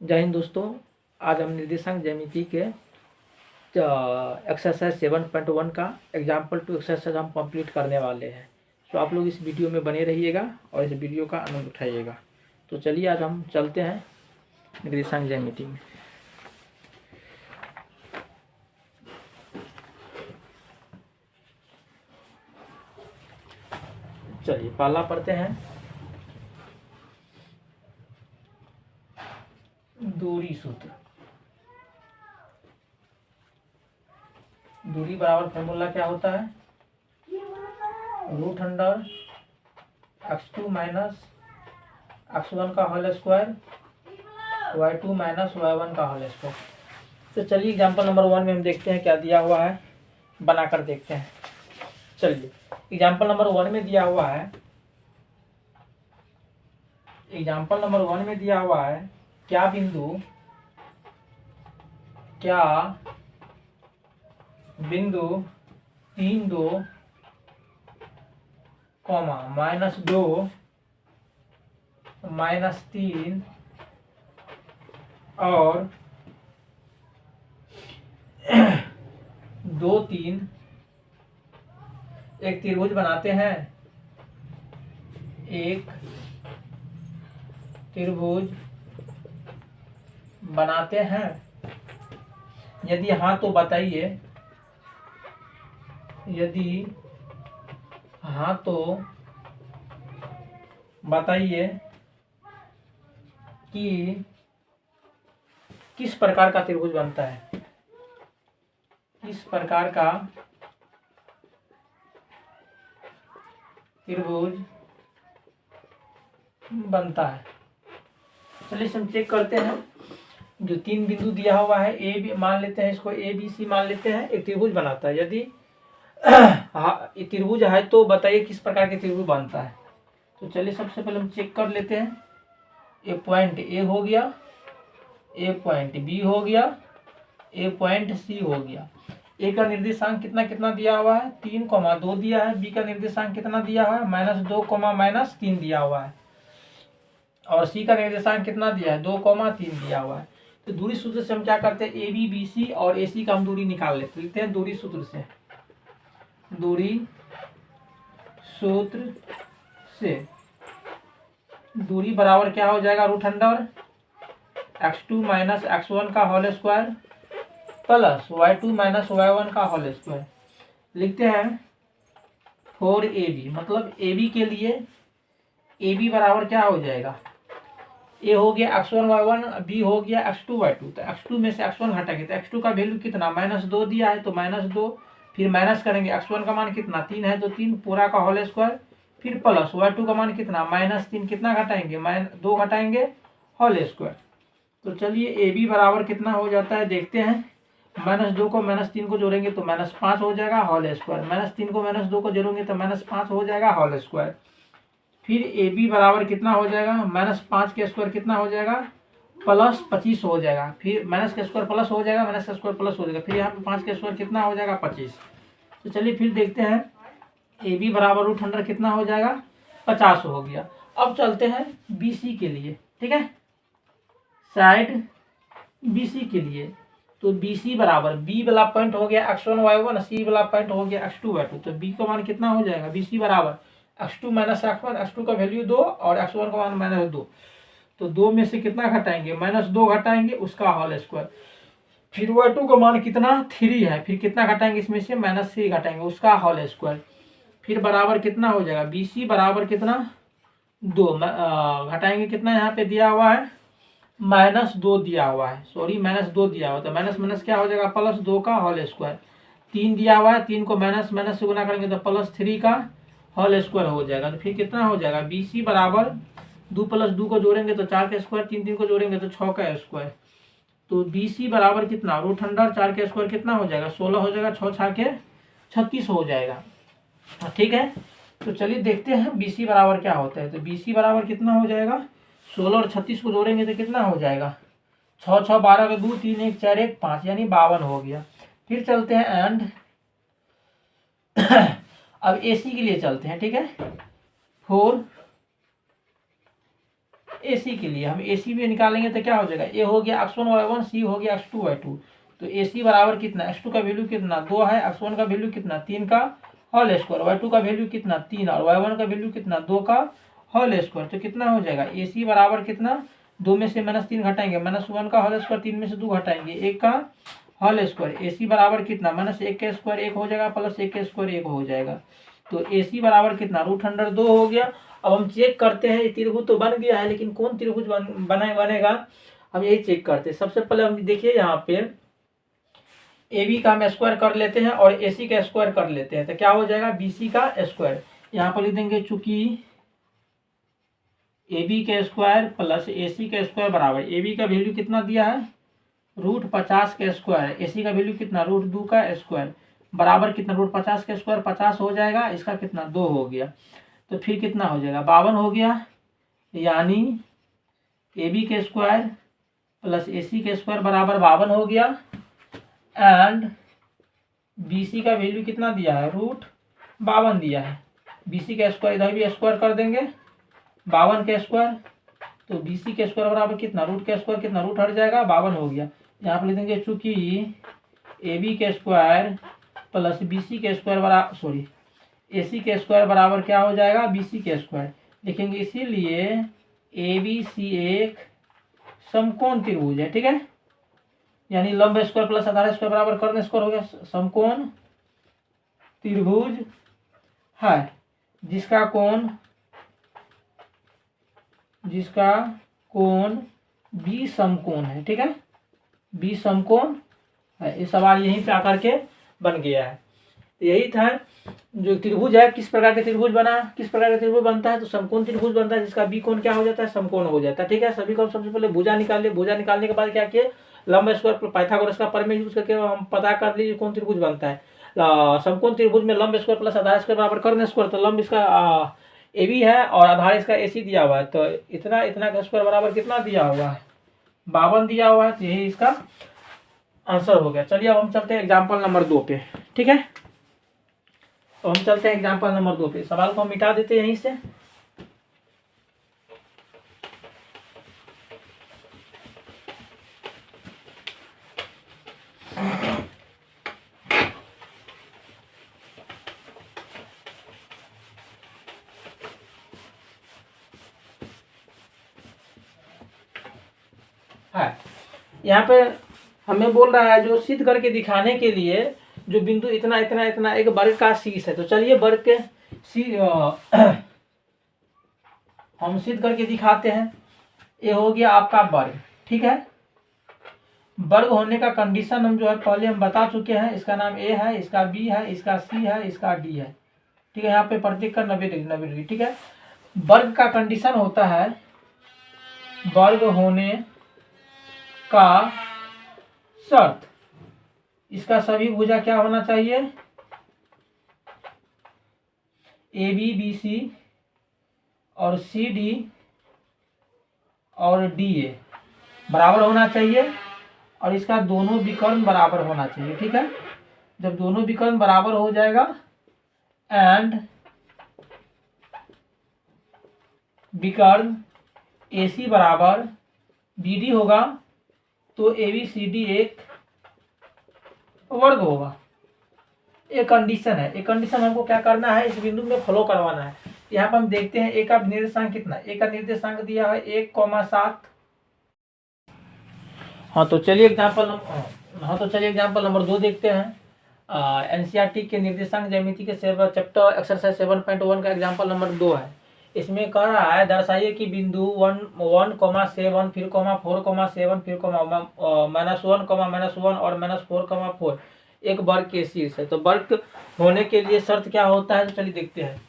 जय हिंद दोस्तों। आज हम निर्देशांक ज्यामिति के एक्सरसाइज 7.1 का एग्जाम्पल 2 एक्सरसाइज हम कंप्लीट करने वाले हैं। तो आप लोग इस वीडियो में बने रहिएगा और इस वीडियो का आनंद उठाइएगा। तो चलिए आज हम चलते हैं निर्देशांक ज्यामिति में। चलिए पहला पढ़ते हैं दूरी सूत्र। दूरी बराबर फॉर्मूला क्या होता है? √अंडर x2 माइनस x1 का whole square y2 minus y1 का होल स्क्वायर। तो चलिए एग्जाम्पल नंबर 1 में हम देखते हैं क्या दिया हुआ है, बनाकर देखते हैं। चलिए एग्जाम्पल नंबर 1 में दिया हुआ है, क्या बिंदु 3 2 -2 -3 और 2 3 एक त्रिभुज बनाते हैं। यदि हाँ तो बताइए, कि किस प्रकार का त्रिभुज बनता है। चलिए हम चेक करते हैं। जो 3 बिंदु दिया हुआ है, ए बी मान लेते हैं, इसको ए बी सी मान लेते हैं, एक त्रिभुज बनाता है। यदि त्रिभुज है तो बताइए किस प्रकार के त्रिभुज बनता है। तो चलिए सबसे पहले हम चेक कर लेते हैं। ए पॉइंट ए हो गया, ए पॉइंट बी हो गया, ए पॉइंट सी हो गया। ए का निर्देशांक कितना कितना दिया हुआ है? 3,2 दिया है। बी का निर्देशांक कितना दिया हुआ है? -2, -3 दिया हुआ है। और सी का निर्देशांक कितना दिया है? 2, 3 दिया हुआ है। तो दूरी सूत्र से हम क्या करते हैं, ए बी बी सी और ए सी का हम दूरी निकाल लेते हैं। दूरी सूत्र से दूरी बराबर क्या हो जाएगा? √अंडर x2 माइनस x1 का whole square plus y2 minus y1 का होल स्क्वायर। लिखते हैं 4ab, मतलब ab के लिए ab बराबर क्या हो जाएगा? a हो गया x1 y1, b हो गया x2 y2। तो x2 में से x1 हटाएंगे तो x2 का वैल्यू कितना? -2 दिया है तो -2, फिर माइनस करेंगे। x1 का मान कितना? 3 है तो 3 पूरा का होल स्क्वायर, फिर प्लस y2 का मान कितना? -3, कितना घटाएंगे? -2 घटाएंगे, होल स्क्वायर। तो चलिए ए बी बराबर कितना हो जाता है देखते हैं। -2 को -3 को जोड़ेंगे तो -5 हो जाएगा, होल स्क्वायर। -3 को -2 को जोड़ेंगे तो -5 हो जाएगा, होल स्क्वायर। फिर ए बी बराबर कितना हो जाएगा? -5 के स्क्वायर कितना हो जाएगा? +25 हो जाएगा। फिर माइनस के स्क्वायर प्लस हो जाएगा, माइनस का स्क्वायर प्लस हो जाएगा। फिर यहाँ पे 5 के स्क्वायर कितना हो जाएगा? 25। तो चलिए फिर देखते हैं। ए बी बराबर √100 कितना हो जाएगा? 50 हो गया। अब चलते हैं बी सी के लिए, ठीक है, साइड बी सी के लिए। तो बी सी बराबर बी वाला पॉइंट हो गया x1 y1, सी वाला पॉइंट हो गया x2 y2। तो बी का मान कितना हो जाएगा? बी सी बराबर x2 माइनस x1, x2 का वैल्यू 2 और x1 का मान -2। तो 2 में से कितना घटाएंगे? -2 घटाएंगे, उसका होल स्क्वायर। फिर y2 का मान कितना? 3 है, फिर कितना घटाएंगे इसमें से? -3 घटाएंगे, उसका होल स्क्वायर। फिर बराबर कितना हो जाएगा? बी सी बराबर कितना? 2 घटाएंगे, कितना यहाँ पे दिया हुआ है? -2 दिया हुआ है, सॉरी -2 दिया हुआ। तो माइनस माइनस क्या हो जाएगा? +2 का होल स्क्वायर। 3 दिया हुआ है, 3 को माइनस माइनस से गुना करेंगे तो +3 का होल स्क्वायर हो जाएगा। तो फिर कितना हो जाएगा? बी सी बराबर 2 + 2 को जोड़ेंगे तो 4 का स्क्वायर, 3 3 को जोड़ेंगे तो 6 का स्क्वायर। तो बी सी बराबर कितना? √100 4 का स्क्वायर कितना हो जाएगा? 16 हो जाएगा, 6 6 के 36 हो जाएगा, ठीक है। तो चलिए देखते हैं बी सी बराबर क्या होता है। तो बी सी बराबर कितना हो जाएगा? 16 और 36 को जोड़ेंगे तो कितना हो जाएगा? 6 6 12 का 2 3 1 4 1 5, यानी 52 हो गया। फिर चलते हैं एंड अब AC के लिए चलते हैं, ठीक है। 4 ए सी के लिए हम ए सी भी निकालेंगे तो क्या हो जाएगा, ए हो गया x1y1, सी हो गया x2y2। तो ए सी बराबर कितना, x2 का वैल्यू कितना 2 है, x1 का वैल्यू कितना 3 का होल स्क्वायर, y2 का वैल्यू कितना 3 और y1 का वैल्यू कितना 2 का होल स्क्वायर। तो कितना हो जाएगा, ए सी बराबर कितना, 2 में से -3 घटाएंगे, -1 का होल स्क्वायर, 3 में से 2 घटाएंगे, 1 का होल स्क्वायर। ए सी बराबर कितना, -1 का स्क्वायर 1 हो जाएगा, +1 का स्क्वायर 1 हो जाएगा। तो ए सी बराबर कितना, √2 हो गया। अब हम चेक करते हैं, त्रिभुज तो बन गया है, लेकिन कौन त्रिभुज बनेगा हम यही चेक करते हैं। सबसे पहले हम देखिए यहाँ पे ए बी का हम स्क्वायर कर लेते हैं और ए सी का स्क्वायर कर लेते हैं, तो क्या हो जाएगा, बी सी का स्क्वायर। यहाँ पर लिख देंगे चूंकि ए बी का स्क्वायर प्लस ए सी का स्क्वायर बराबर, ए बी का वैल्यू कितना दिया है √50 का स्क्वायर, ए सी का वैल्यू कितना √2 का स्क्वायर बराबर कितना, √50 का स्क्वायर 50 हो जाएगा, इसका कितना 2 हो गया। तो फिर कितना हो जाएगा, 52 हो गया। यानी ए बी के स्क्वायर प्लस ए सी के स्क्वायर बराबर 52 हो गया। एंड बी सी का वैल्यू कितना दिया है, √52 दिया है। बी सी का स्क्वायर इधर भी स्क्वायर कर देंगे, 52 के स्क्वायर, तो बी सी के स्क्वायर बराबर कितना, रूट के स्क्वायर कितना, रूट हट जाएगा, 52 हो गया। यहाँ पर लिख देंगे चूंकि ए बी के स्क्वायर प्लस बी सी के स्क्वायर बराबर ए सी के स्क्वायर बराबर क्या हो जाएगा, बी सी के स्क्वायर लिखेंगे। इसीलिए ए बी सी एक समकोण त्रिभुज है, ठीक है। यानी लंब स्क्वायर प्लस आधार स्क्वायर बराबर कर्ण स्क्वायर हो गया, समकोण त्रिभुज है जिसका कोण बी समकोण है, ठीक है, बी समकोण है। ये सवाल यहीं पे आकर के बन गया है। यही था जो त्रिभुज है, किस प्रकार के त्रिभुज बनता है, तो समकोण त्रिभुज बनता है जिसका बी कोण क्या हो जाता है, समकोण हो जाता है, ठीक है। सभी को सबसे पहले भुजा निकाल लिया, भुजा निकालने के बाद क्या किए, लंब स्क्वायर पाइथागोरस का प्रमेय यूज करके हम पता कर लीजिए कौन त्रिभुज बनता है। समकोण त्रिभुज में लंब स्क्वायर प्लस आधार स्क्वायर बराबर कर्ण स्क्वायर, तो लंब इसका ए बी है और आधार इसका ए सी दिया हुआ है, तो इतना का स्क्वायर बराबर कितना दिया हुआ है, 52 दिया हुआ है। तो यही इसका आंसर हो गया। चलिए अब हम चलते हैं एग्जाम्पल नंबर 2 पे, ठीक है। तो हम चलते हैं एग्जाम्पल नंबर 2 पे, सवाल को हम मिटा देते हैं यहीं से। है यहाँ पे हमें बोल रहा है जो सिद्ध करके दिखाने के लिए जो बिंदु इतना इतना इतना एक वर्ग का शीर्ष है, तो चलिए वर्ग के हम सिद्ध करके दिखाते हैं। ये हो गया आपका वर्ग, ठीक है। वर्ग होने का कंडीशन हम जो है पहले हम बता चुके हैं, इसका नाम ए है, इसका बी है, इसका सी है, इसका डी है, ठीक है। यहाँ पे प्रत्येक का 90 डिग्री, ठीक है। वर्ग का कंडीशन होता है, वर्ग होने का शर्त, इसका सभी भुजा क्या होना चाहिए, ए बी बी सी और सी डी और डी ए बराबर होना चाहिए और इसका दोनों विकर्ण बराबर होना चाहिए, ठीक है। जब दोनों विकर्ण बराबर हो जाएगा एंड विकर्ण ए सी बराबर बी डी होगा, तो ए बी सी डी एक वर्ग होगा। एक कंडीशन है, एक कंडीशन हमको क्या करना है, इस बिंदु में फॉलो करवाना है। यहाँ पर हम देखते हैं ए का निर्देशांक कितना, ए का निर्देशांक दिया है 1,7। हाँ तो चलिए एग्जाम्पल नंबर 2 देखते हैं। एनसीईआरटी के निर्देशांक ज्यामिति के चैप्टर एक्सरसाइज 7.1 का एग्जाम्पल नंबर 2 है। इसमें कह रहा है दर्शाइए कि बिंदु 1,7 फिर 4,7 फिर -1 और -4,4 एक वर्ग के शीर्ष है। तो वर्ग होने के लिए शर्त क्या होता है, तो चलिए देखते हैं।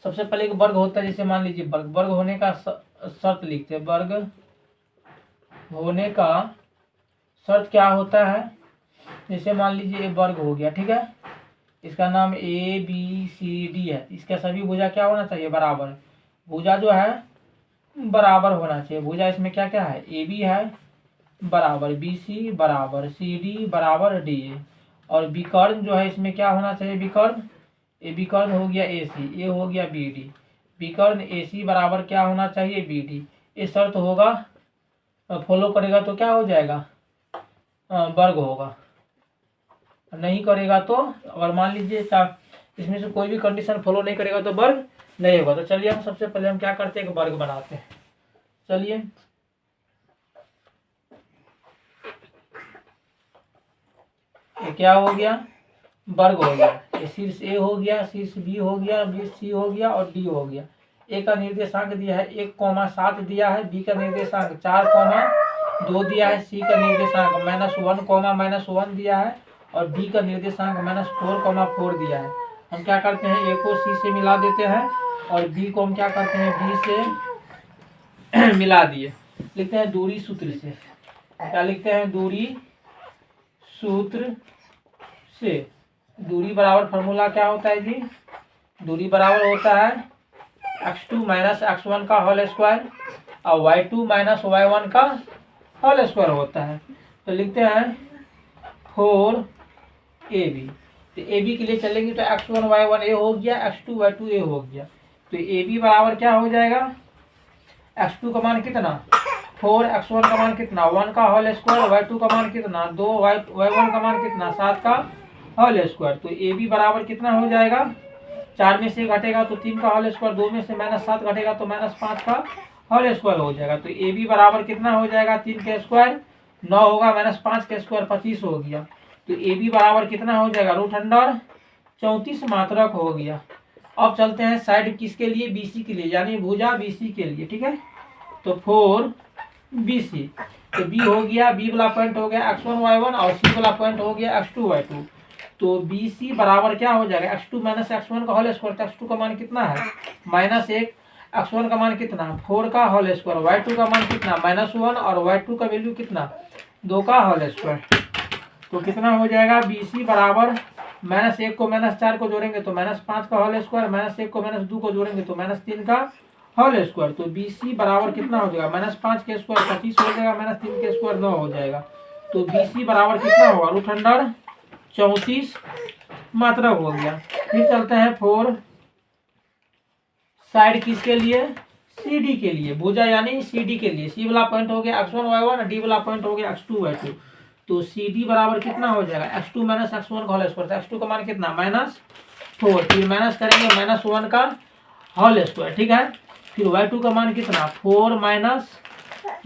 सबसे पहले एक वर्ग होता है, जैसे मान लीजिए वर्ग होने का शर्त लिखते हैं। वर्ग होने का शर्त क्या होता है, जैसे मान लीजिए एक वर्ग हो गया, ठीक है। इसका नाम ए बी सी डी है, इसका सभी भुजा क्या होना चाहिए, बराबर। भुजा जो है बराबर होना चाहिए। भुजा इसमें क्या क्या है, ए बी है बराबर बी सी बराबर सी डी बराबर डी ए, और विकर्ण जो है इसमें क्या होना चाहिए, विकर्ण ए विकर्ण हो गया ए सी, ए हो गया बी डी, विकर्ण ए सी बराबर क्या होना चाहिए, बी डी, ये शर्त होगा फॉलो करेगा तो क्या हो जाएगा, वर्ग होगा। नहीं करेगा तो, अगर मान लीजिए इसमें से कोई भी कंडीशन फॉलो नहीं करेगा तो वर्ग नहीं होगा। तो चलिए हम सबसे पहले हम क्या करते हैं कि वर्ग बनाते हैं। चलिए ये क्या हो गया, वर्ग हो गया। ये शीर्ष ए हो गया, शीर्ष बी हो गया, शीर्ष सी हो गया और डी हो गया। ए का निर्देशांक दिया है 1,7 दिया है, बी का निर्देशांक 4,2 दिया है, सी का निर्देशांक -1,-1 दिया है और डी का निर्देशांक -4,4 दिया है। हम क्या करते हैं, ए को सी से मिला देते हैं और बी को हम क्या करते हैं, बी से मिला दिए। लिखते हैं दूरी सूत्र से। क्या लिखते हैं, दूरी सूत्र से। दूरी बराबर फॉर्मूला क्या होता है जी, दूरी बराबर होता है x2 - x1 का होल स्क्वायर और y2 - y1 का होल स्क्वायर होता है। तो लिखते हैं 4ab। तो ab के लिए चलेंगे तो x1 y1 a हो गया, x2 y2 a हो गया। तो ab बराबर क्या हो जाएगा, x2 का मान कितना 4, x1 का मान कितना 1 का होल स्क्वायर, y2 का मान कितना 2, y1 का मान कितना 7 का होल स्क्वायर। तो ab बराबर कितना हो जाएगा, 4 में से घटेगा तो 3 का होल स्क्वायर, 2 में से -7 घटेगा तो -5 का होल स्क्वायर हो जाएगा। तो ab बराबर कितना हो जाएगा, 3 के स्क्वायर 9 होगा, -5 के स्क्वायर 25 हो गया। तो ab बराबर कितना हो जाएगा, √34 मात्रक हो गया। अब चलते हैं साइड किसके लिए, BC के लिए, यानी भुजा BC के लिए। ठीक है, तो 4BC। तो B हो गया, B वाला पॉइंट हो गया x1 y1 और C वाला पॉइंट हो गया x2 y2। तो BC बराबर क्या हो जाएगा, x2 - x1 का होल स्क्वायर। तो x2 का मान कितना है -1, x1 का मान कितना 4 का होल स्क्वायर, y2 का मान कितना -1 और y2 का वैल्यू कितना 2 का होल स्क्वायर। तो कितना हो जाएगा, BC बराबर -1 को -4 को जोड़ेंगे तो -5 का होल स्क्वायर, -1 को -2 को जोड़ेंगे तो -3 का होल स्क्वायर। तो BC बराबर कितना हो जाएगा, -5 के स्क्वायर 25 हो जाएगा, -3 के स्क्वायर 9 हो जाएगा। तो BC बराबर कितना होगा, √34 मात्रक हो गया। फिर चलते हैं 4 साइड किसके लिए, CD के लिए, भुजा यानी CD के लिए। C वाला पॉइंट हो गया x1 y1 और D वाला पॉइंट हो गया x2 y2। तो CD बराबर कितना हो जाएगा, x2 - x1 का होल स्क्वायर। तो x2 का मान कितना -4, फिर माइनस करेंगे -1 का होल स्क्वायर। ठीक है, फिर y2 का मान कितना 4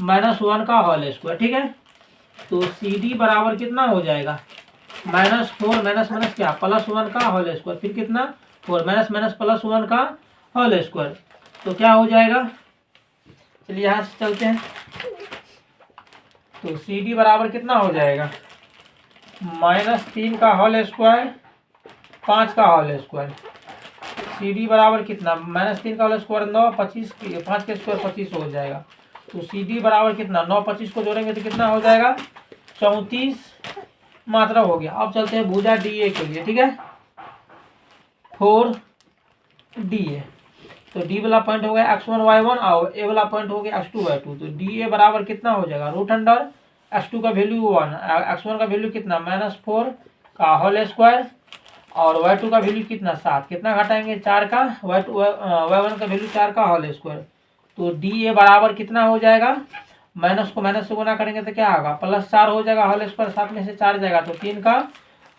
-1 का होल स्क्वायर। ठीक है, तो CD बराबर कितना हो जाएगा, -4 - क्या +1 का होल स्क्वायर, फिर कितना 4 +1 का होल स्क्वायर। तो क्या हो जाएगा, चलिए यहाँ से चलते हैं। तो CD बराबर कितना हो जाएगा, -3 का होल स्क्वायर 5 का होल स्क्वायर। CD बराबर कितना -3 का होल स्क्वायर 9, 25 5 के स्क्वायर 25 हो जाएगा। तो CD बराबर कितना 9, 25 को जोड़ेंगे तो कितना हो जाएगा 34 मात्रा हो गया। अब चलते हैं भुजा DA के लिए। ठीक है, 4DA। तो D वाला पॉइंट हो गया x1 y1 और A वाला पॉइंट हो गया x2 y2। तो DA बराबर कितना हो जाएगा, √x2 का वैल्यू 1, x1 का वैल्यू कितना -4 का होल स्क्वायर और y2 का वैल्यू कितना 7, कितना घटाएंगे 4 का, y1 का वैल्यू 4 का होल स्क्वायर। तो DA बराबर कितना हो जाएगा, माइनस को माइनस से गुना करेंगे तो क्या होगा +4 हो जाएगा होल स्क्वायर, 7 में से 4 जाएगा तो 3 का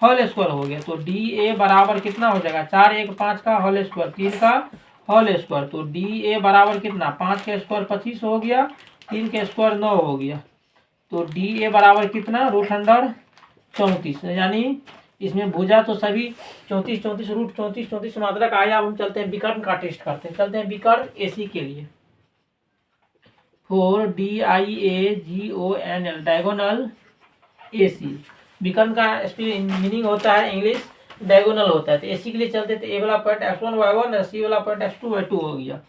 होल स्क्वायर हो गया। तो DA बराबर कितना हो जाएगा 4 1 5 का होल स्क्वायर 3 का होल स्क्वायर। तो DA बराबर कितना 5 के स्क्वायर 25 हो गया, 3 के स्क्वायर 9 हो गया। तो DA बराबर कितना √34, यानी इसमें भुजा तो सभी 34 √34 मात्रक आया। अब हम चलते हैं विकर्ण का टेस्ट करते हैं। चलते हैं विकर्ण AC के लिए। 4DIAGONL diagonal AC। विकर्ण का मीनिंग होता है इंग्लिश डायगोनल होता है। तो AC के लिए चलते थे, A वाला पॉइंट x1 y1 और C वाला पॉइंट x2 y2 हो गया।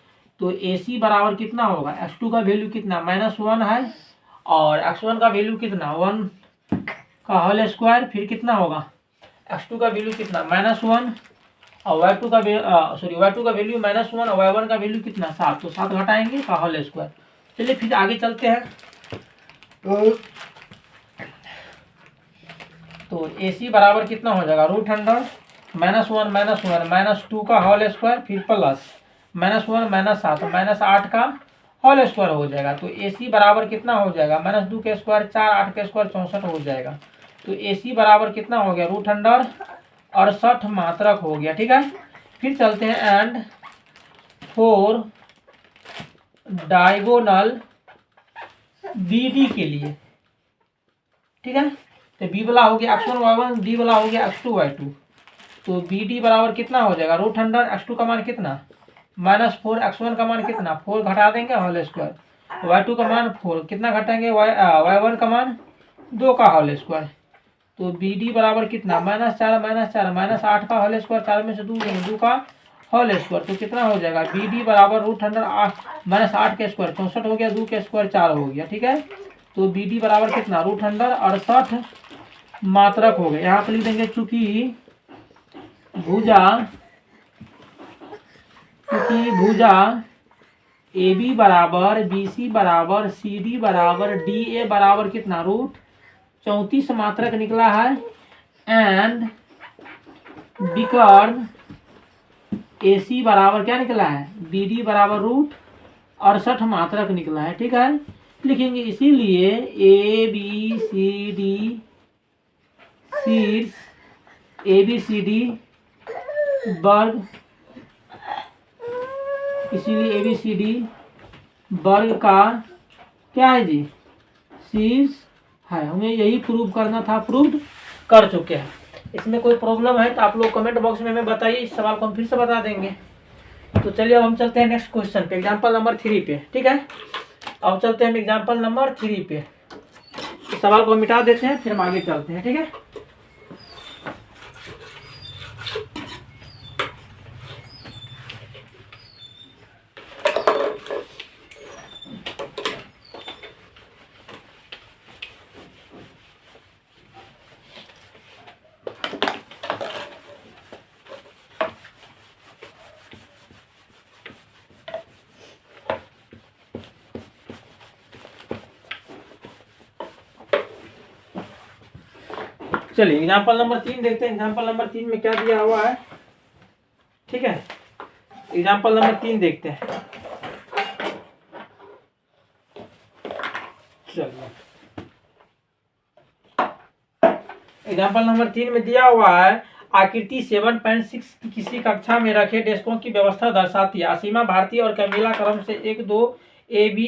तो AC बराबर कितना होगा, x2 का वैल्यू कितना -1 है और x1 का वैल्यू कितना 1 का होल स्क्वायर, फिर कितना होगा x2 का वैल्यू कितना -1 और y2 का वैल्यू -1 और y1 का वैल्यू कितना 7, तो 7 घटाएंगे का होल स्क्वायर। चलिए फिर आगे चलते हैं। तो AC बराबर कितना हो जाएगा √100 -1 -2 का होल स्क्वायर, फिर प्लस -1 -7 -8 का होल स्क्वायर हो जाएगा। तो AC बराबर कितना हो जाएगा, -2 के स्क्वायर 4, 8 के स्क्वायर 64 हो जाएगा। तो AC बराबर कितना हो गया, √68 मात्रक हो गया। ठीक है, फिर चलते हैं एंड 4 डायगोनल BD के लिए। ठीक है, तो B वाला हो गया x1 y1, D वाला हो गया x2 y2। तो BD बराबर कितना हो जाएगा, √100, x2 का मान कितना -4, x1 का मान कितना 4 घटा देंगे होल स्क्वायर, y2 का मान 4 कितना घटाएंगे y1 का मान 2 का होल स्क्वायर। तो BD बराबर कितना -4 -8 का होल स्क्वायर, 4 में से 2 लेंगे 2 का होल स्क्वायर। तो कितना हो जाएगा BD बराबर √100 -8 के स्क्वायर 64 हो गया, 2 के स्क्वायर 4 हो गया। ठीक है, तो BD बराबर कितना √168 मात्रक हो गया। यहाँ पे लिख देंगे चूंकि भुजा AB बराबर BC बराबर CD बराबर DA बराबर कितना √34 मात्रक निकला है, एंड बिकॉज AC बराबर क्या निकला है, BD बराबर √68 मात्रक निकला है। ठीक है, लिखेंगे इसीलिए ABCD वर्ग, इसीलिए ABCD वर्ग का क्या है जी, शीर्ष है। हमें यही प्रूव करना था, प्रूव कर चुके हैं। इसमें कोई प्रॉब्लम है तो आप लोग कमेंट बॉक्स में हमें बताइए, इस सवाल को हम फिर से बता देंगे। तो चलिए अब हम चलते हैं नेक्स्ट क्वेश्चन पे, एग्जाम्पल नंबर 3 पे। ठीक है, अब चलते हैं हम एग्जाम्पल नंबर 3 पे। इस सवाल को मिटा देते हैं, फिर हम आगे चलते हैं। ठीक है, चलिए एग्जाम्पल नंबर 3 देखते हैं। एग्जाम्पल नंबर 3 में क्या दिया हुआ है। ठीक है, एग्जाम्पल नंबर 3 देखते हैं। चलिए एग्जाम्पल नंबर 3 में दिया हुआ है, आकृति 7.6 की किसी कक्षा में रखे डेस्कों की व्यवस्था दर्शाती है। असीमा भारती और कैमिला क्रम से 1 2 A B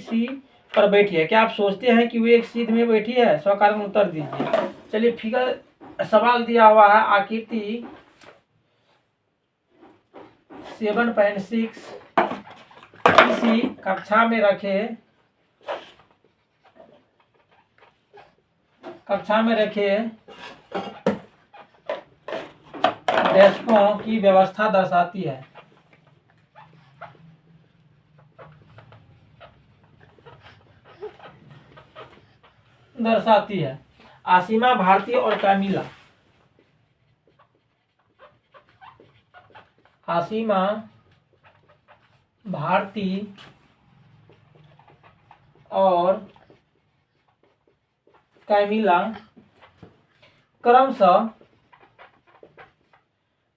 C पर बैठी है। क्या आप सोचते हैं कि वो एक सीध में बैठी है? स्वकारण उत्तर दीजिए। चलिए फिगर सवाल दिया हुआ है, आकृति 7.6 किसी कक्षा में रखे डेस्कों की व्यवस्था दर्शाती है। असीमा भारती और कैमिला, असीमा भारती और कैमिला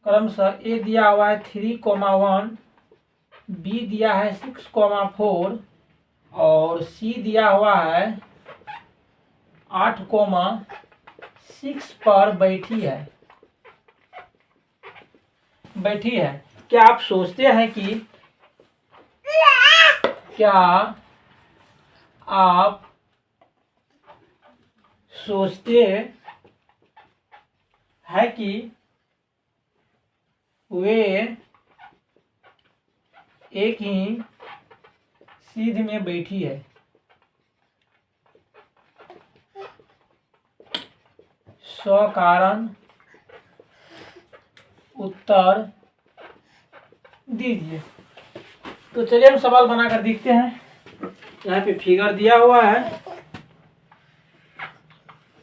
क्रमशः ए दिया हुआ है 3,1, बी दिया है 6,4 और सी दिया हुआ है 8,6 पर बैठी है। क्या आप सोचते हैं कि वे एक ही सीध में बैठी है? स्वकारण उत्तर दीजिए। तो चलिए हम सवाल बनाकर देखते हैं। यहाँ पे फिगर दिया हुआ है,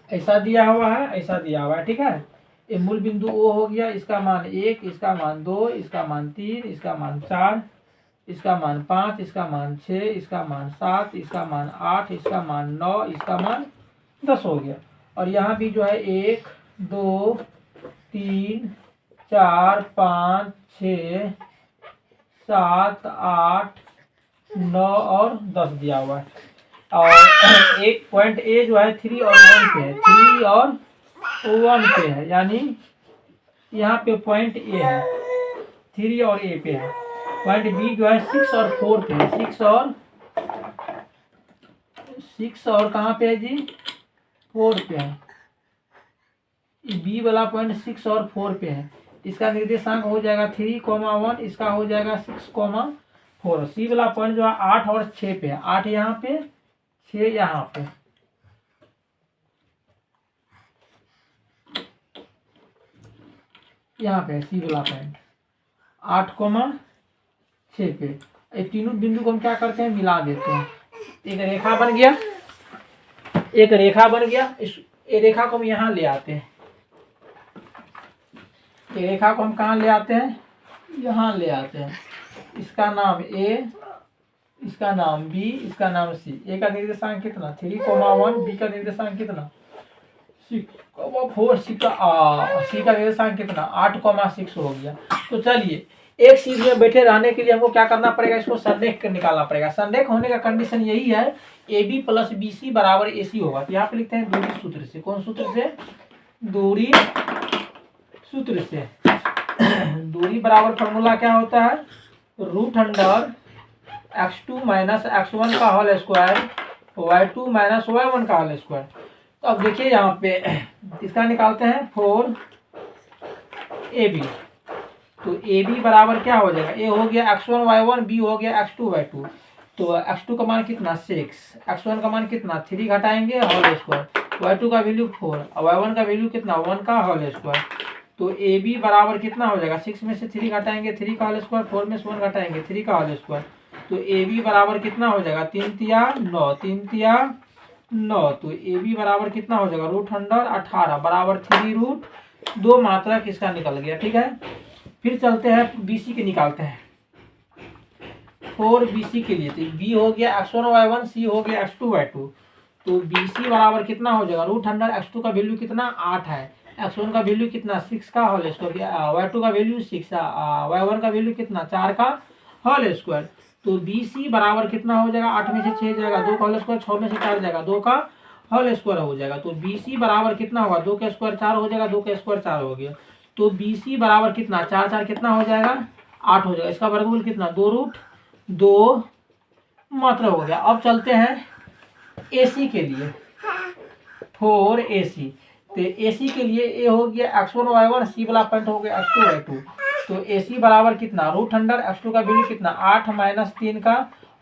ऐसा दिया हुआ है, ठीक है। ये मूल बिंदु O हो गया, इसका मान 1, इसका मान 2, इसका मान 3, इसका मान 4, इसका मान 5, इसका मान 6, इसका मान 7, इसका मान 8, इसका मान 9, इसका मान 10 हो गया। और यहाँ भी जो है 1 2 3 4 5 6 7 8 9 और 10 दिया हुआ है। और एक पॉइंट ए जो है 3 और 1 पे है, 3 और 1 पे है, यानी यहाँ पे पॉइंट ए है, 3 और ए पे है। पॉइंट बी जो है 6 और 4 पे है, 6 और कहाँ पे है जी, 4 पे है। बी वाला पॉइंट 6 और 4 पे है। इसका निर्देशांक हो जाएगा 3,1, इसका हो जाएगा 6,4। सी वाला पॉइंट जो है 8 और 6 पे है, 8 यहाँ पे, 6 यहाँ पे। यहाँ पे सी वाला पॉइंट 8,6 पे। ये तीनों बिंदु को हम क्या करते हैं, मिला देते हैं। एक रेखा बन गया, एक रेखा बन गया। इस रेखा को हम यहाँ ले आते हैं, ये रेखा को हम कहाँ ले आते हैं, यहाँ ले आते हैं। इसका नाम ए, इसका नाम बी, इसका नाम सी। ए का निर्देशांक कितना 3,1, बी का निर्देशांक कितना 6,4, सी का निर्देशांक कितना 8,6 हो गया। तो चलिए एक चीज में बैठे रहने के लिए हमको क्या करना पड़ेगा, इसको संरेख निकालना पड़ेगा। संरेख होने का कंडीशन यही है, A B plus B C बराबर ए सी होगा। तो यहाँ पे लिखते हैं दूरी सूत्र से। कौन सूत्र से, दूरी सूत्र से। दूरी बराबर फॉर्मूला क्या होता है, root under x2 minus x1 का whole square, y2 minus y1 का होल स्क्वायर। तो अब देखिए यहाँ पे इसका निकालते हैं 4ab। तो ab बराबर क्या हो जाएगा, a हो गया x1 y1, b हो गया x2 y2। तो x2 का मान कितना 6, x1 का मान कितना 3 घटाएंगे होल स्क्वायर, y2 का वैल्यू 4 और y1 का वैल्यू कितना 1 का होल स्क्वायर। तो ए बी बराबर कितना हो जाएगा, 6 में से 3 घटाएंगे 3 का होल स्क्वायर, 4 में से 1 घटाएंगे 3 का होल स्क्वायर। तो ए बी बराबर कितना हो जाएगा 3 तिया 9, 3 तिया 9। तो ए बी बराबर कितना हो जाएगा रूट अंडर 18 बराबर 3√2 मात्रा किसका निकल गया। ठीक है, फिर चलते हैं बी सी के निकालते हैं। 4 बी सी के लिए तो बी हो गया x1 y1, सी हो गया x2 y2। तो बी सी बराबर कितना हो जाएगा रूट अंडर x2 का वैल्यू कितना 8 है, x1 का वैल्यू कितना 6 का होल स्क्वायर, y2 का वैल्यू 6, y1 का वैल्यू कितना 4 का होल स्क्वायर। तो बी सी बराबर कितना हो जाएगा, 8 में से 6 जाएगा 2 का होल स्क्वायर, 6 में से 4 जाएगा 2 का होल स्क्वायर हो जाएगा। तो बी सी बराबर कितना होगा, 2 का स्क्वायर 4 हो जाएगा, 2 का स्क्वायर 4 हो गया। तो बी सी बराबर कितना 4 4 कितना हो जाएगा 8 हो जाएगा। इसका वर्गमूल कितना 2√2 मात्रा हो गया। अब चलते हैं ए सी के लिए, 4ac। तो AC के लिए ए हो गया x1 y1, सी वाला पॉइंट हो गया x2 y2। तो AC बराबर कितना रूट अंडर x2 का वैल्यू कितना 8 माइनस 3 का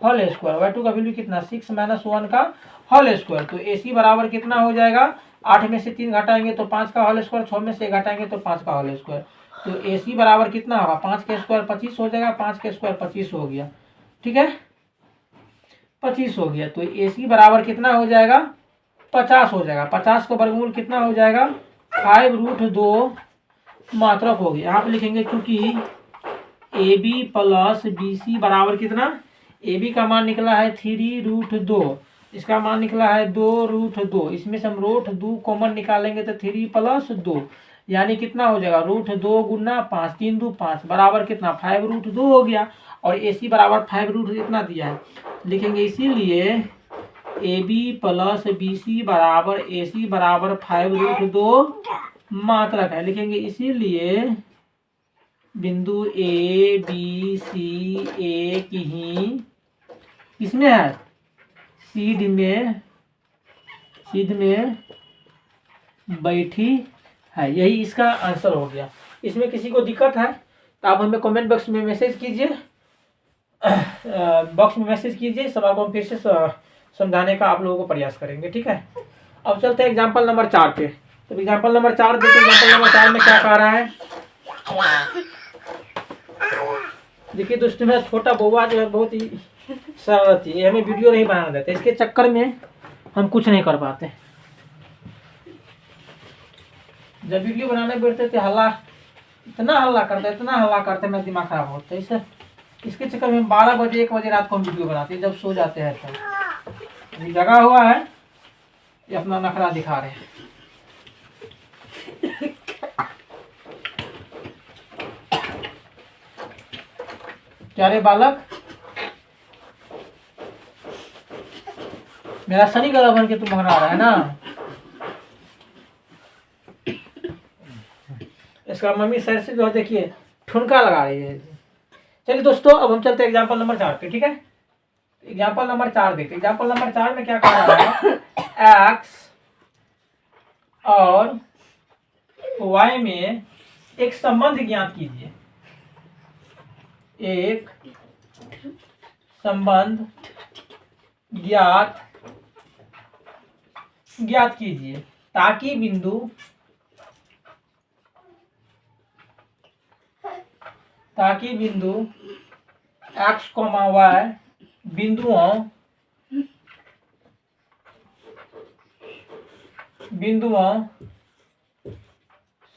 होल स्क्वायर, y2 का वैल्यू कितना 6 माइनस 1 का होल स्क्वायर। तो AC बराबर कितना हो जाएगा, 8 में से 3 घटाएंगे तो 5 का होल स्क्वायर, 6 में से घटाएंगे तो 5 का होल स्क्वायर। तो AC बराबर कितना होगा 5 के स्क्वायर 25 हो जाएगा, 5 के स्क्वायर 25 हो गया। ठीक है, 25 हो गया। तो AC बराबर कितना हो जाएगा 50 हो जाएगा। 50 का वर्गमूल कितना हो जाएगा 5√2 मात्रक हो गया। यहाँ पे लिखेंगे क्योंकि A B plus B C बराबर कितना, ए बी का मान निकला है 3√2, इसका मान निकला है 2√2। इसमें से हम √2 कॉमन निकालेंगे तो 3 + 2 यानी कितना हो जाएगा √2 गुना 5, 3 2 5 बराबर कितना 5√2 हो गया। और ए सी बराबर 5√2 इतना दिया है, लिखेंगे इसीलिए A B plus B C बराबर ए सी बराबर 5√2 मात्रक है। लिखेंगे इसीलिए बिंदु ए बी सी एक ही किसमें है, सीध में बैठी है। यही इसका आंसर हो गया। इसमें किसी को दिक्कत है तो आप हमें कमेंट बॉक्स में मैसेज कीजिए, सवाल को हम फिर से समझाने का आप लोगों को प्रयास करेंगे। ठीक है, अब चलते हैं एग्जाम्पल नंबर 4 पे। तो एग्जाम्पल नंबर 4 देखिए, एग्जाम्पल नंबर 4 में क्या कह रहा है। देखिए दोस्तों, मेरा छोटा बउआ जो है बहुत ही शरारती है, हमें वीडियो नहीं बनाना देते, इसके चक्कर में हम कुछ नहीं कर पाते। जब वीडियो बनाने बैठते थे इतना हल्ला करते मेरा दिमाग खराब होता है। इसके चक्कर में 12 बजे 1 बजे रात को हम वीडियो बनाते हैं, जब सो जाते हैं। तो जगा हुआ है, ये अपना नखरा दिखा रहे हैं। क्या रे बालक, मेरा शनि गधा बन के तुम मंगना रहा है ना। इसका मम्मी सर से जो है देखिए ठुनका लगा रही है। चलिए दोस्तों, अब हम चलते हैं एग्जाम्पल नंबर 4 पे। ठीक है, एग्जाम्पल नंबर 4 देखते हैं। एग्जाम्पल नंबर 4 में क्या कह रहा है, एक्स और वाई में एक संबंध ज्ञात कीजिए। एक संबंध ज्ञात कीजिए ताकि बिंदु x, y बिंदुओं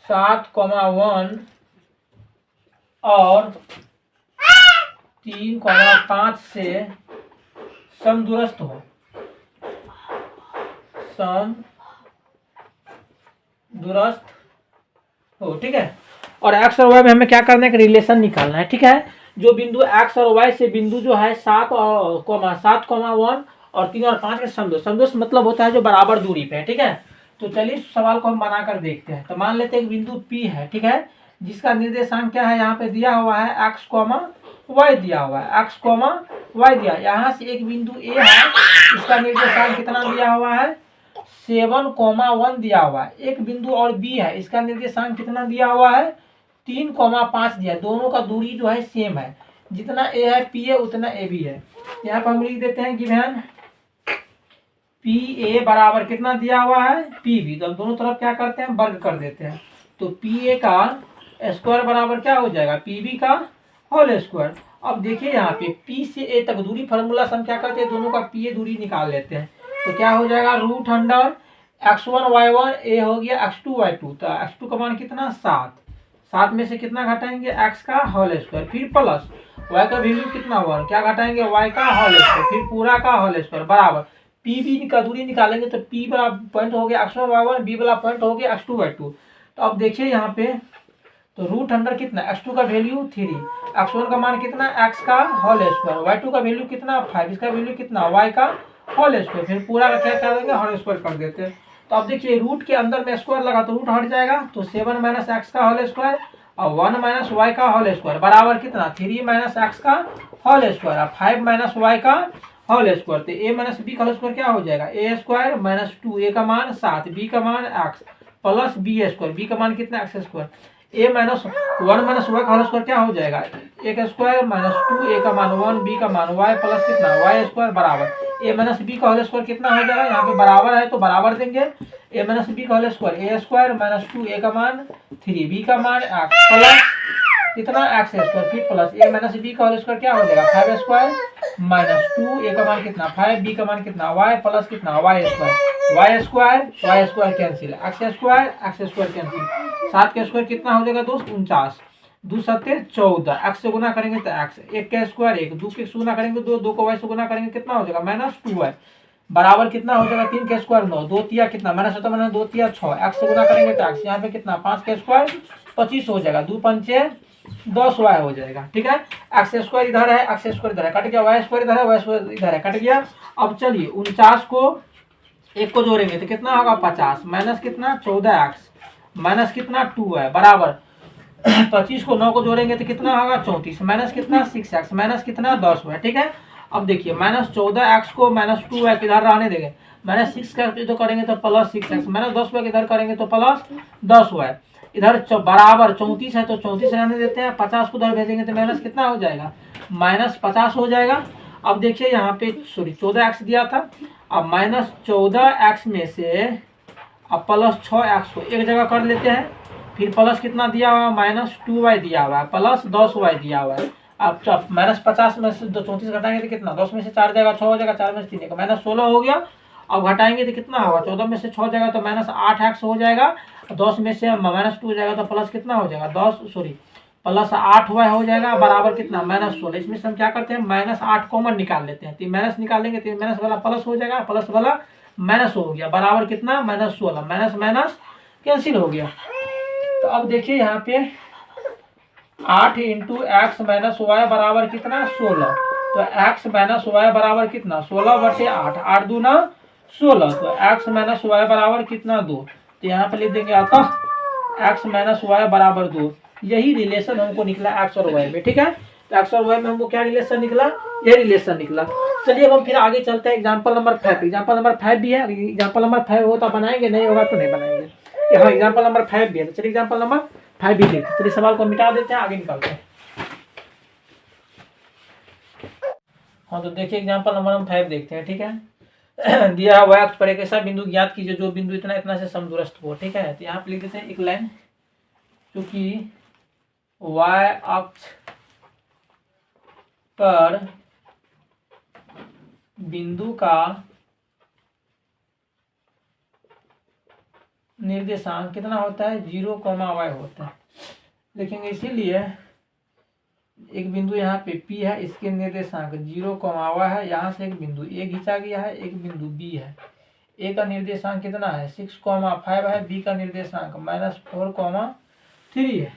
7,1 और 3,5 से समदूरस्थ हो। ठीक है, और एक्स और वाई में हमें क्या करना है कि रिलेशन निकालना है। ठीक है, जो बिंदु एक्स और वाई से बिंदु जो है 7,1 और 3 और 5 के समदूरस्थ मतलब होता है जो बराबर दूरी पे है। ठीक है, तो चलिए सवाल को हम बनाकर देखते हैं। तो मान लेते हैं एक बिंदु P है। ठीक है, जिसका निर्देशांक क्या है, यहाँ पे दिया हुआ है x, y दिया हुआ है, x, y दिया। यहाँ से एक बिंदु A है, इसका निर्देशांक कितना दिया हुआ है, 7,1 दिया हुआ है। एक बिंदु और B है, इसका निर्देशांक कितना दिया हुआ है, 3,5 दिया। दोनों का दूरी जो है सेम है, जितना A है P है उतना A भी है। यहाँ पर हम लिख देते हैं कि बहन PA बराबर कितना दिया हुआ है, PB। तो हम दोनों तरफ क्या करते हैं, वर्ग कर देते हैं। तो PA का स्क्वायर बराबर क्या हो जाएगा, PB का होल स्क्वायर। अब देखिए यहाँ पे P से A तक दूरी फार्मूला से हम क्या करते हैं, दोनों का PA दूरी निकाल लेते हैं। तो क्या हो जाएगा, √अंडर x1 y1 A हो गया x2 y2। तो x2 का मान कितना, 7 में से कितना घटाएंगे, x का होल स्क्वायर, फिर प्लस y का वैल्यू कितना हुआ, क्या घटाएंगे, y का होल स्क्वायर, फिर पूरा का होल स्क्वायर बराबर PB का दूरी निकालेंगे। तो P वाला पॉइंट हो गया x1 y1, B वाला पॉइंट हो गया x2 y2। तो अब देखिए यहाँ पे तो √अंडर कितना, x2 का वैल्यू 3, x1 का मान कितना, x का होल स्क्वायर, y2 का वैल्यू कितना 5, इसका वैल्यू कितना, y का होल स्क्वायर, फिर पूरा का क्या कर देंगे, होल स्क्वायर कर देते हैं। तो अब देखिए रूट के अंदर में स्क्वायर लगा तो रूट हट जाएगा। तो 7 - x का होल स्क्वायर और 1 - y का होल स्क्वायर बराबर कितना, 3 - x का होल स्क्वायर और 5 - y का होल स्क्वायर। तो a - b का होल स्क्वायर क्या हो जाएगा, a स्क्वायर -2, a का मान 7, b का मान x plus b square, b का मान कितना, x स्क्वायर। a - 1 - y का होल स्क्वायर क्या हो जाएगा, a स्क्वायर -2, a का मान 1, b का मान y प्लस कितना, y स्क्वायर बराबर a - b का होल स्क्वायर कितना हो जाएगा, यहाँ पे बराबर है तो बराबर देंगे। a - b का whole square, a square -2, a का मान 3, b का मान x प्लस कितना, x स्क्वायर, फिर प्लस a - b का होल स्क्वायर क्या हो जाएगा, 5 स्क्वायर -2, a का मान कितना 5, b का मान कितना y प्लस कितना y square cancel, x square cancel. 7 का स्क्वायर कितना हो जाएगा दोस्त, 49, 2 7 14, x से गुना करेंगे तो x, 1 का स्क्वायर 1, 2 के गुना करेंगे 2, 2 को y से गुना करेंगे कितना हो जाएगा, -2y बराबर कितना हो जाएगा, 3 का स्क्वायर 9, 2 तिया कितना -17 2 तिया 6, x से गुना करेंगे तो x, यहाँ पे कितना 5 का स्क्वायर 25 हो जाएगा, 2 पंचे 10y हो जाएगा। ठीक है, एक्स स्क्वायर इधर है, एक्स स्क्वायर इधर है, कट गया, वाई स्क्वायर इधर है, वाई स्क्वायर इधर है, कट गया। अब चलिए 49 को 1 को जोड़ेंगे तो कितना होगा, 50 माइनस कितना 14x माइनस कितना 2y बराबर 25 को 9 को जोड़ेंगे तो कितना होगा, 34 माइनस कितना 6x माइनस कितना 10y। ठीक है, अब देखिए -14x को -2y किधर रहने देंगे, -6 का इधर करेंगे तो +6x -10y किधर करेंगे तो +10y, इधर बराबर 34 है तो 34 रहने देते हैं, 50 को उधर भेजेंगे तो माइनस कितना हो जाएगा, -50 हो जाएगा। अब देखिए यहाँ पे सॉरी 14x दिया था, अब -14x में से अब +6x को एक जगह कर लेते हैं, फिर प्लस कितना दिया हुआ -2y दिया हुआ है प्लस 10y दिया हुआ है। अब -50 में से 34 घटाएंगे तो कितना, 10 में से 4 जाएगा 6 हो जाएगा, 4 में से 3 -16 हो गया। अब घटाएंगे तो कितना होगा, 14 में से 6 जाएगा तो -8x हो जाएगा, 10 में से -2 जाएगा तो प्लस कितना हो जाएगा, +8y हो जाएगा बराबर कितना -16। इसमें से हम क्या करते हैं, -8 कॉमन निकाल लेते हैं, तो माइनस निकालेंगे तो माइनस वाला प्लस हो जाएगा, प्लस वाला माइनस हो गया बराबर कितना -16, माइनस कैंसिल हो गया। तो अब देखिए यहाँ पे 8 × x - y बराबर कितना 16, तो x - y बराबर कितना 16/8, 8 दूना 16। तो x माइनस वाई बराबर कितना 2। तो यहाँ पर लिख देंगे अतः x माइनस वाई बराबर 2। यही रिलेशन हमको निकला x और y में, ठीक है। तो x और y में हमको क्या रिलेशन निकला, ये रिलेशन निकला। चलिए अब हम फिर आगे चलते हैं एग्जाम्पल नंबर 5। एग्जाम्पल नंबर 5 भी है, एग्जाम्पल नंबर 5 होता बनाएंगे, नहीं होगा तो नहीं बनाएंगे। हाँ एग्जाम्पल नंबर 5 भी है, तो चलिए एग्जाम्पल नंबर 5 भी देखते हैं। चलिए सवाल को मिटा देते हैं, आगे निकलते हैं। हाँ तो देखिए एग्जाम्पल नंबर हम 5 देखते हैं, ठीक है। दिया हुआ अक्ष पर एक ऐसा बिंदु ज्ञात कीजिए जो बिंदु इतना इतना से समदूरस्थ हो, ठीक है। तो यहाँ पे लिख देते हैं एक लाइन, क्योंकि y अक्ष पर बिंदु का निर्देशांक कितना होता है 0, y होता है। देखेंगे इसीलिए एक बिंदु यहाँ पे P है, इसके निर्देशांक 0, y है। यहाँ से एक बिंदु A खींचा गया है, एक बिंदु B है। A का निर्देशांक कितना है 6, 5 है। B का निर्देशांक -4, 3 है।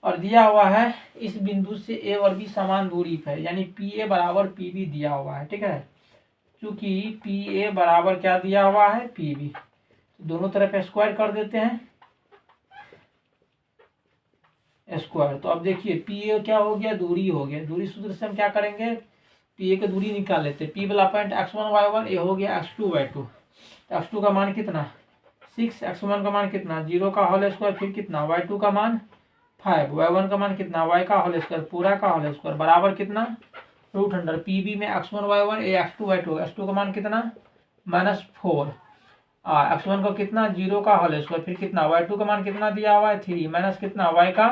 और दिया हुआ है इस बिंदु से A और B समान दूरी पर, यानी PA बराबर PB दिया हुआ है, ठीक है। क्योंकि PA बराबर क्या दिया हुआ है PB, दोनों तरफ स्क्वायर कर देते हैं स्क्वायर। तो अब देखिए PA क्या हो गया, दूरी हो गया। दूरी सूत्र से हम क्या करेंगे, PA की दूरी निकाल लेते हैं। P वाला पॉइंट x1 y1, ये हो गया x2 y2। x2 का मान कितना 6, x1 का मान कितना 0 का होल स्क्वायर, फिर कितना y2 का मान 5, y1 का मान कितना y का होल स्क्वायर पूरा का होल स्क्वायर बराबर कितना √100। PB में x1 y1 ये x2 y2, x2 का मान कितना -4, x1 का कितना 0 का होल स्क्वायर, फिर कितना y2 का मान कितना दिया हुआ है 3, माइनस कितना y का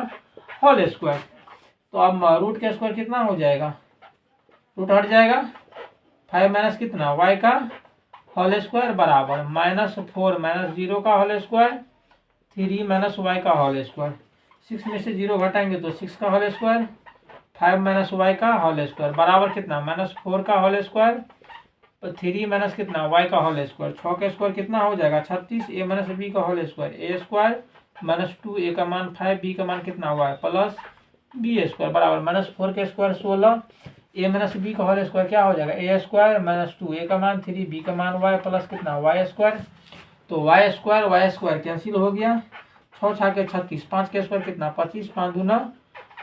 होल स्क्वायर। तो अब रूट का स्क्वायर कितना हो जाएगा, रूट हट जाएगा, 5 माइनस कितना y का होल स्क्वायर बराबर -4 माइनस 0 का होल स्क्वायर, 3 माइनस y का होल स्क्वायर। 6 में से 0 घटाएंगे तो 6 का होल स्क्वायर, 5 माइनस y का होल स्क्वायर बराबर कितना -4 का होल स्क्वायर, 3 माइनस कितना y का होल स्क्वायर। 6 का स्क्वायर कितना हो जाएगा 36, a माइनस b का whole square, a square -2, a का मान 5, b का मान कितना y प्लस b स्क्वायर बराबर -4 का स्क्वायर 16, a माइनस b का होल स्क्वायर क्या हो जाएगा a स्क्वायर -2, a का मान 3, b का मान y प्लस कितना y स्क्वायर। तो y स्क्वायर कैंसिल हो गया, 6 छाके 36, 5 का स्क्वायर कितना 25, 5 दूना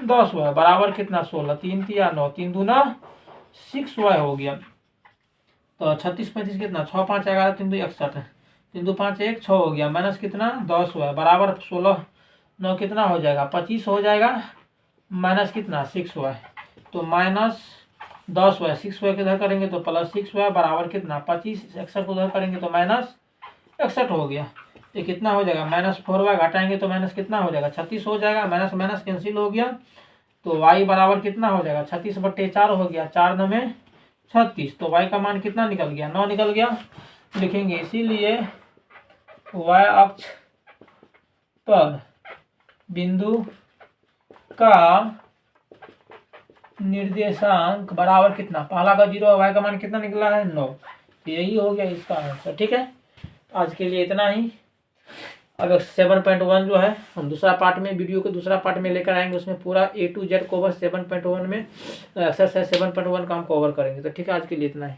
10 y बराबर कितना 16, 3 तिया 9, 3 दूना 6 y हो गया। तो 36 35 कितना 6 5 11, 3 2 61, 3 2 5 1 6 हो गया, माइनस कितना 10 y बराबर 16 9 कितना हो जाएगा 25 हो जाएगा, माइनस कितना 6 y। तो -10 y, 6 y के उधर करेंगे तो +6 y बराबर कितना 25, 61 को उधर करेंगे तो -61 हो गया। ये कितना हो जाएगा -4 y, घटाएंगे तो माइनस कितना हो जाएगा 36 हो जाएगा, माइनस माइनस कैंसिल हो गया। तो y बराबर कितना हो जाएगा 36/4 हो गया, 4 9 में 36। तो y का मान कितना निकल गया 9 निकल गया। लिखेंगे इसीलिए y अक्ष पर बिंदु का निर्देशांक बराबर कितना, पहला का 0, y का मान कितना निकला है 9। तो यही हो गया इसका आंसर, ठीक है। आज के लिए इतना ही। अब 7.1 जो है हम दूसरा पार्ट में, वीडियो के दूसरा पार्ट में लेकर आएंगे, उसमें पूरा A to Z कवर 7.1 में एक्सरसाइज 7.1 का हम कवर करेंगे। तो ठीक है, आज के लिए इतना ही।